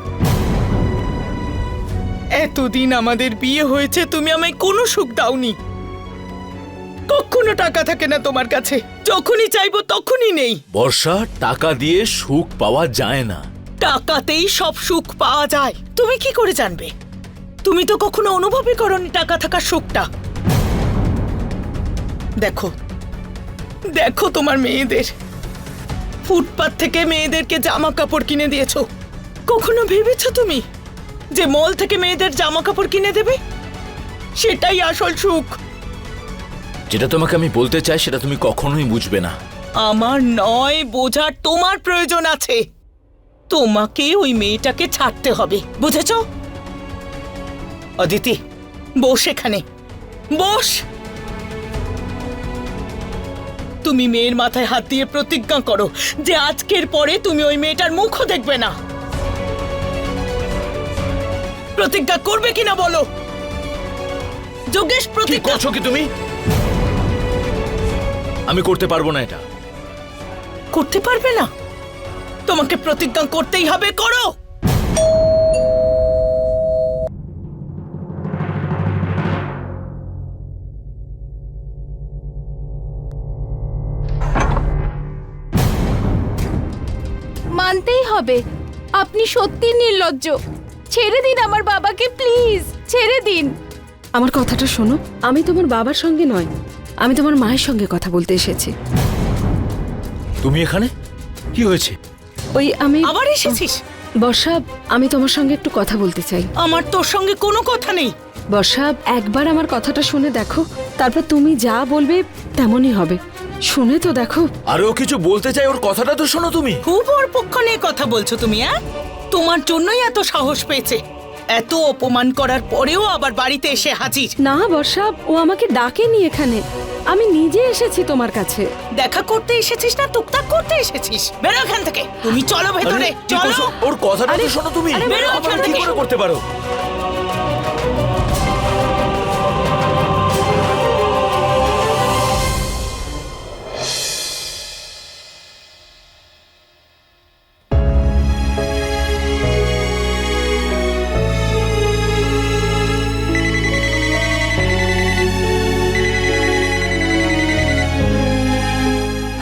এতদিন আমাদের বিয়ে হয়েছে, তুমি আমায় কোনো সুখ দাওনি। কখনো টাকা থাকে না তোমার কাছে, যখনই চাইবো তখনই নেই। বর্ষা, টাকা দিয়ে সুখ পাওয়া যায় না। টাকাতেই সব সুখ পাওয়া যায়। তুমি কি করে জানবে? তুমি তো কখনো অনুভবই করোনি টাকা থাকার সুখটা। দেখো দেখো তোমার মেয়েদের, ফুটপাত থেকে মেয়েদেরকে জামা কাপড় কিনে দিয়েছো। কখনো ভেবেছো তুমি যে মল থেকে মেয়েদের জামা কাপড় কিনে দেবে? সেটাই আসল সুখ। যেটা তোমাকে আমি বলতে চাই সেটা তুমি কখনোই বুঝবে না। আমার নয়, বোঝার তোমার প্রয়োজন আছে। তোমাকে ওই মেয়েটাকে ছাড়তে হবে, বুঝেছো? অদিতি, বস এখানে, বস। তুমি মেয়ের মাথায় হাত দিয়ে প্রতিজ্ঞা করো যে আজকের পরে তুমি ওই মেয়েটার মুখও দেখবে না। প্রতিজ্ঞা করবে কিনা বলো? যোগেশ, কি প্রতিজ্ঞা। করছো কি তুমি? আমি করতে পারবো না এটা। করতে পারবে না? তোমাকে প্রতিজ্ঞা করতেই হবে, করো। মানতেই হবে আপনি সত্যি নির্লজ্জ। ছেড়ে দিন আমার বাবাকে, প্লিজ ছেড়ে দিন। আমার কথাটা শোনো, আমি তোমার বাবার সঙ্গে নয়, আমি তোমার মায়ের সঙ্গে কথা বলতে এসেছি। তুমি এখানে? কি হয়েছে? ওই আমি আবার এসেছিস? বর্ষা, আমি তোমার সঙ্গে একটু কথা বলতে চাই। আমার তোর সঙ্গে কোনো কথা নেই। বর্ষা, একবার আমার কথাটা শুনে দেখো, তারপর তুমি যা বলবে তেমনই হবে। শুনে তো দেখো। আরো কিছু বলতে চাই, ওর কথাটা তো শোনো তুমি। খুব ওর পক্ষ নিয়ে কথা বলছো তুমি, হ্যাঁ? তোমার জন্যই এত সাহস পেয়েছে। এত অপমান করার পরেও আবার বাড়িতে এসে হাজির। না বর্ষা, ও আমাকে ডাকেনি এখানে, আমি নিজে এসেছি তোমার কাছে। দেখা করতে এসেছিস না টুকটাক করতে এসেছিস? বেরো এখান থেকে, তুমি চলো ভেতরে, আরে, কি চলো। করছো? ওর কথাটা তো শোনো তুমি। আরে, বেরো আমার এখান কি থেকে। করে করতে পারো?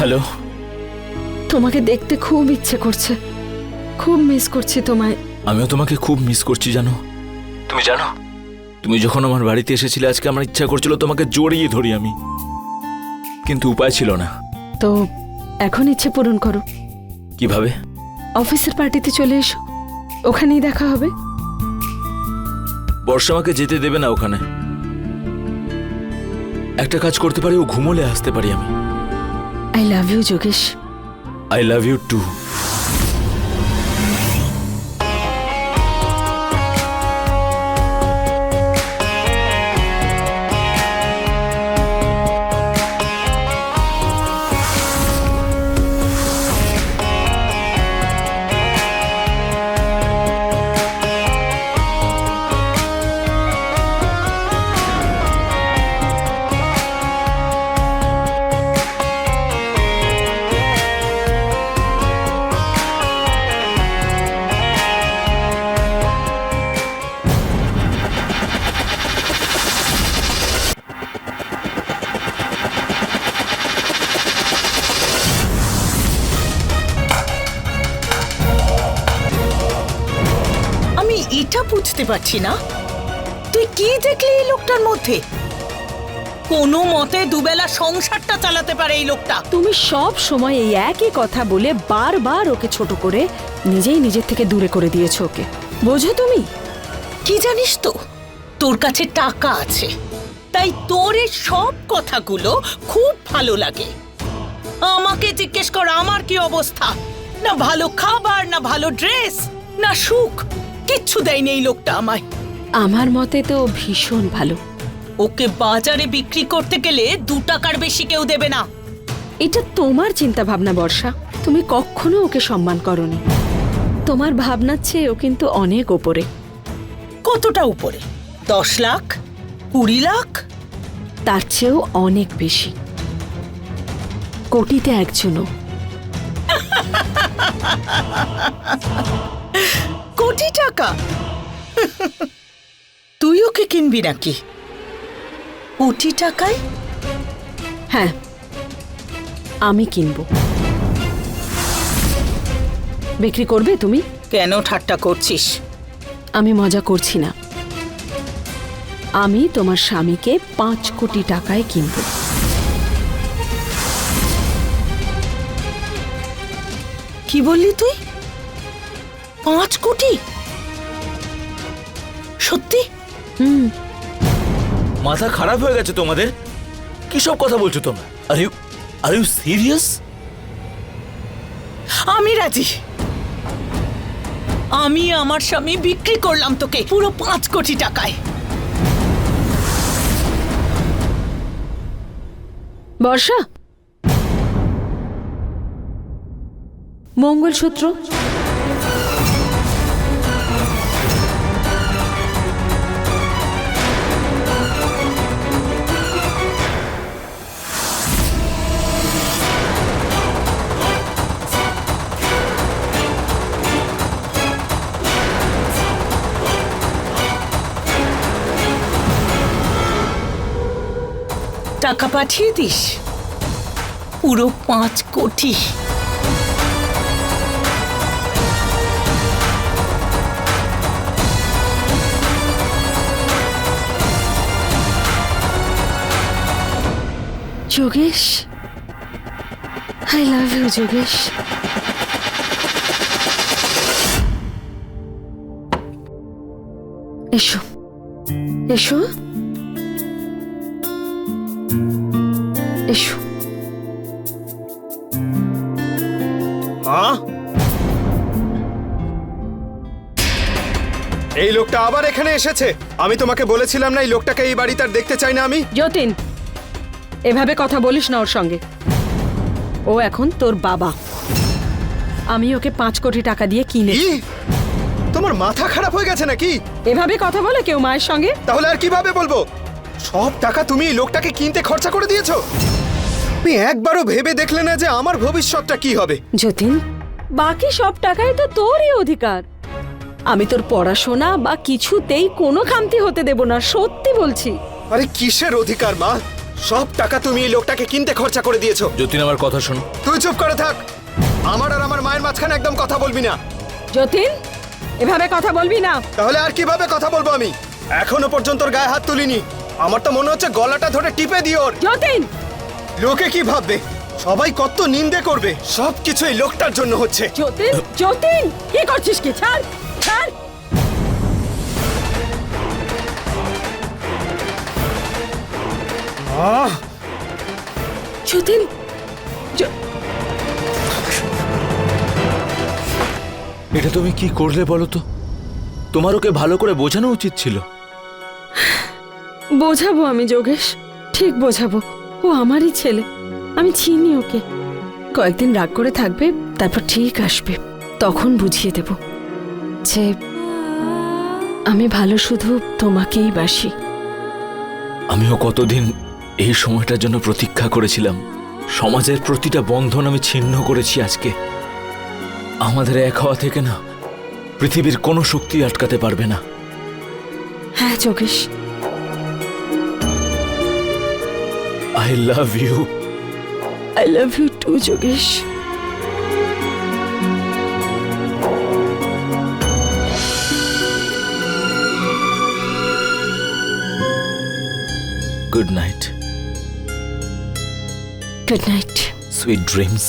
হ্যালো। তোমাকে দেখতে খুব ইচ্ছে করছে, খুব মিস করছি তোমায়। আমিও তোমাকে খুব মিস করছি, জানো? তুমি জানো, তুমি যখন আমার বাড়িতে এসেছিলে আজকে, আমার ইচ্ছা করছিল তোমাকে জড়িয়ে ধরি আমি, কিন্তু উপায় ছিল না। তো এখন ইচ্ছে পূরণ করো। কিভাবে? অফিসের পার্টিতে চলে এসো, ওখানেই দেখা হবে। বর্ষা আমাকে যেতে দেবে না ওখানে। একটা কাজ করতে পারি, ও ঘুমোলে আসতে পারি আমি। I love you Yogesh. I love you too. আমি এটা বুঝতে পারছি না, তুই কি দেখলি এই লোকটার মধ্যে? কোনো মতে দুবেলা সংসারটা চালাতে পারে এই লোকটা। তুমি সব সময় এই একই কথা বলে বারবার ওকে ছোট করে নিজেই নিজের থেকে দূরে করে দিয়েছো ওকে, বোঝো তুমি? কি জানিস তো, তোর কাছে টাকা আছে, তাই তোর এই সব কথাগুলো খুব ভালো লাগে। আমাকে জিজ্ঞেস কর আমার কি অবস্থা। না ভালো খাবার, না ভালো ড্রেস, না সুখ, কিচ্ছু দেয়নি এই লোকটা আমায়। আমার মতে তো ভীষণ ভালো। ওকে বাজারে বিক্রি করতে গেলে 2 টাকার বেশি কেউ দেবে না। এটা তোমার চিন্তা ভাবনা বর্ষা, তুমি কখনো ওকে সম্মান করনি। তোমার ভাবনার চেয়ে ও কিন্তু অনেক ওপরে। কতটা উপরে? 10 লাখ, 20 লাখ? তার চেয়েও অনেক বেশি, কোটিতে একজনও। কোটি টাকা? তুই ওকে কিনবি নাকি কোটি টাকায়? হ্যাঁ, আমি কিনবো। বিক্রি করবে তুমি? কেন ঠাট্টা করছিস? আমি মজা করছি না, আমি তোমার স্বামীকে 5 কোটি টাকায় কিনবো। কি বললি তুই? 5 কোটি? সত্যি? মাথা খারাপ হয়ে গেছে তোমাদের? কি সব কথা বলছো তোমরা? Are you serious? আমি রাজি। আমি আমার স্বামী বিক্রি করলাম তোকে পুরো 5 কোটি টাকায়। বর্ষা, মঙ্গলসূত্র। টাকা পাঠিয়ে দিস, পুরো 5 crore. Yogesh, I love you Yogesh. এসো এসো এসো। এই লোকটা আবার এখানে এসেছে। আমি তোমাকে বলেছিলাম না এই লোকটাকে এই বাড়িতে আর দেখতে চাই না আমি। যতীন, এভাবে কথা বলিস না ওর সঙ্গে। ও এখন তোর বাবা। আমি ওকে 5 কোটি টাকা দিয়ে কিনেছি। কি? তোমার মাথা খারাপ হয়ে গেছে নাকি? এভাবে কথা বলে কেউ মায়ের সঙ্গে? তাহলে আর কিভাবে বলবো? সব টাকা তুমি এই লোকটাকে কিনতে খরচা করে দিয়েছো। তুমি একবারও ভেবে দেখলে না যে আমার ভবিষ্যৎটা কি হবে? যতীন, বাকি সব টাকাই তো তোরই অধিকার। আমি তোর পড়াশোনা বা কিছুতেই কোনো খামতি হতে দেব না, সত্যি বলছি। আরে কিসের অধিকার মা? সব টাকা তুমি এই লোকটাকে কিনতে খরচা করে দিয়েছো। যতীন, আমার কথা শোন। তুই চুপ করে থাক। আমার আর আমার মায়ের মাঝখানে একদম কথা বলবি না। যতীন, এভাবে কথা বলবি না। তাহলে আর কিভাবে কথা বলবো আমি? এখনো পর্যন্ত ওর গায়ে হাত তুলিনি। আমার তো মনে হচ্ছে গলাটা ধরে টিপে দিও ওর। যতীন, লোকে কি ভাববে? সবাই কত নিন্দে করবে। সবকিছু এই লোকটার জন্য হচ্ছে। যতীন, যতীন, কি করছিস? কি ছাড়, ছাড়। যতীন, এটা তুমি কি করলে বলো তো? তোমার ওকে ভালো করে বোঝানো উচিত ছিল। বোঝাবো আমি যোগেশ, ঠিক বোঝাবো। ও আমারই ছেলে, আমি চিনি ওকে। কয়েকদিন রাগ করে থাকবে, তারপর ঠিক আসবে। তখন বুঝিয়ে দেব যে আমি ভালো শুধু তোমাকেই বাসি। আমিও কতদিন এই সময়টার জন্য প্রতীক্ষা করেছিলাম। সমাজের প্রতিটা বন্ধন আমি ছিন্ন করেছি আজকে। আমাদের এক হওয়া থেকে না পৃথিবীর কোনো শক্তি আটকাতে পারবে না। হ্যাঁ Yogesh, I love you. I love you too Yogesh. Good night. Good night. Sweet dreams.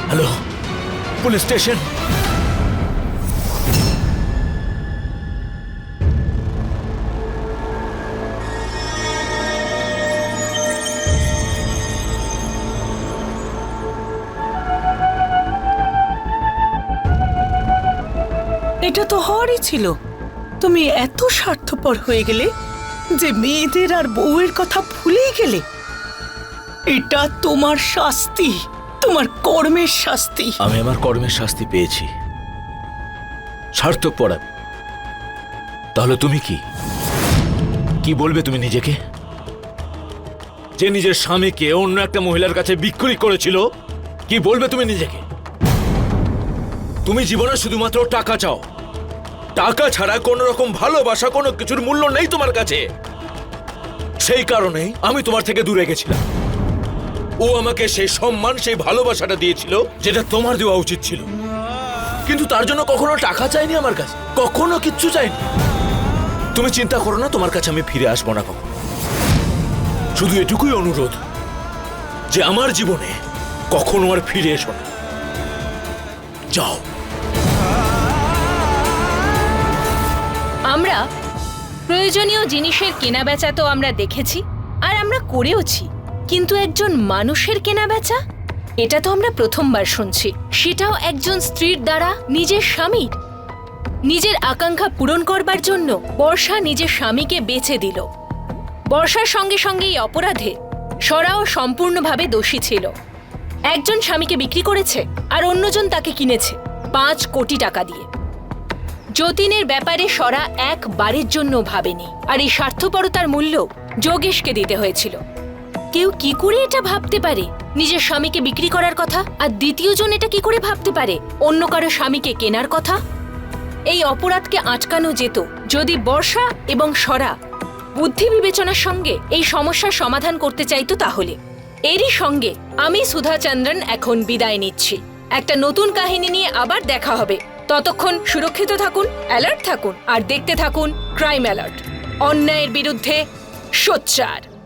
Hello, police station. এটা তো হওয়ারই ছিল। তুমি এত স্বার্থপর হয়ে গেলে যে মেয়েদের আর বউয়ের কথা ভুলেই গেলে। এটা তোমার শাস্তি, তোমার কর্মের শাস্তি। আমি আমার কর্মের শাস্তি পেয়েছি। স্বার্থপর। তাহলে তুমি কি বলবে তুমি নিজেকে? যে নিজের স্বামীকে অন্য একটা মহিলার কাছে বিক্রি করেছিল, কি বলবে তুমি নিজেকে? তুমি জীবনে শুধুমাত্র টাকা চাও। টাকা ছাড়া কোনো রকম ভালোবাসা, কোনো কিছুর মূল্য নেই তোমার কাছে। সেই কারণেই আমি তোমার থেকে দূরে গেছিলাম। ও আমাকে সেই সম্মান, সেই ভালোবাসাটা দিয়েছিল যেটা তোমার দেওয়া উচিত ছিল। কিন্তু তার জন্য কখনো টাকা চাইনি আমার কাছে, কখনো কিচ্ছু চাইনি। তুমি চিন্তা করো না, তোমার কাছে আমি ফিরে আসবো না কখনো। শুধু এটুকুই অনুরোধ যে আমার জীবনে কখনো আর ফিরে এসো না। যাও। আমরা প্রয়োজনীয় জিনিসের কেনাবেচা তো আমরা দেখেছি আর আমরা করেওছি, কিন্তু একজন মানুষের কেনাবেচা এটা তো আমরা প্রথমবার শুনছি, সেটাও একজন স্ত্রীর দ্বারা নিজের স্বামীর। নিজের আকাঙ্ক্ষা পূরণ করবার জন্য বর্ষা নিজের স্বামীকে বেচে দিল। বর্ষার সঙ্গে সঙ্গে এই অপরাধে স্বরাও সম্পূর্ণভাবে দোষী ছিল। একজন স্বামীকে বিক্রি করেছে আর অন্যজন তাকে কিনেছে 5 কোটি টাকা দিয়ে। যতীনের ব্যাপারে স্বরা একবারের জন্য ভাবেনি, আর এই স্বার্থপরতার মূল্য যোগেশকে দিতে হয়েছিল। কেউ কি করে এটা ভাবতে পারে নিজের স্বামীকে বিক্রি করার কথা, আর দ্বিতীয়জন এটা কি করে ভাবতে পারে অন্য কারো স্বামীকে কেনার কথা? এই অপরাধকে আটকানো যেত যদি বর্ষা এবং স্বরা বুদ্ধি বিবেচনার সঙ্গে এই সমস্যার সমাধান করতে চাইতো। তাহলে এরই সঙ্গে আমি সুধা চন্দ্রন এখন বিদায় নিচ্ছি। একটা নতুন কাহিনী নিয়ে আবার দেখা হবে। ততক্ষণ সুরক্ষিত থাকুন, অ্যালার্ট থাকুন আর দেখতে থাকুন ক্রাইম অ্যালার্ট, অন্যায়ের বিরুদ্ধে সোচ্চার।